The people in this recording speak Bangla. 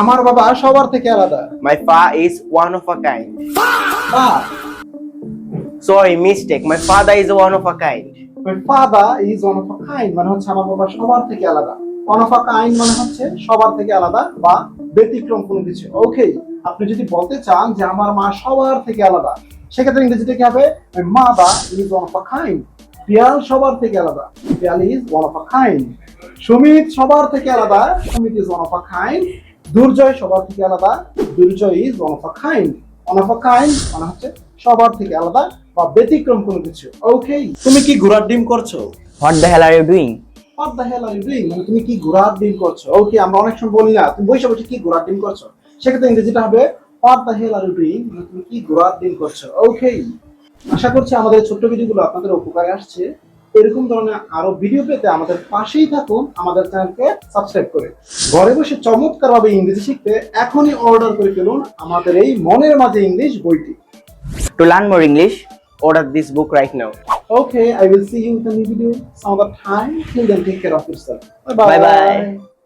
আমার বাবা সবার থেকে আলাদা। My father is one of a kind. বা Sorry, mistake. My father is one of a kind. my father is one of a kind মানে হচ্ছে আমার বাবা সবার থেকে আলাদা। one of a kind মানে হচ্ছে সবার থেকে আলাদা বা ব্যতিক্রম কোনো কিছু। ওকে, আপনি যদি বলতে চান যে আমার মা সবার থেকে আলাদা, সেক্ষেত্রে ইংরেজিতে কি হবে? my mother is one of a kind. Piyal সবার থেকে আলাদা, Piyal is one of a kind. Sumit সবার থেকে আলাদা, Sumit is one of a kind. দুর্জয় সবার থেকে আলাদা, দুর্জয় is one of a kind. one of a kind মানে হচ্ছে সবার থেকে আলাদা বা ব্যতিক্রম কোনো কিছু। ওকে, তুমি কি ঘোড়ার ডিম করছো? What the hell are you doing? What the hell are you doing? মানে তুমি কি ঘোড়ার ডিম করছো? ওকে, আমরা অনেক সময় বলি না তুমি বসে বসে কি ঘোড়ার ডিম করছো, সেক্ষেত্রে ইংরেজিটা হবে what the hell are you doing? মানে তুমি কি ঘোড়ার ডিম করছো। ওকে, আশা করছি আমাদের ছোট্ট ভিডিওগুলো আপনাদের উপকারে আসছে। এরকম ধরনের আরো ভিডিও পেতে আমাদের পাশেই থাকুন, আমাদের চ্যানেলকে সাবস্ক্রাইব করে। ঘরে বসে চমৎকারভাবে ইংরেজি শিখতে এখনই অর্ডার করে ফেলুন আমাদের এই মনের মাঝে ইংলিশ বইটি। To learn more English, order this book right now. Okay, I will see you in the new video some other time. Till then, take care of yourself. Bye Bye bye.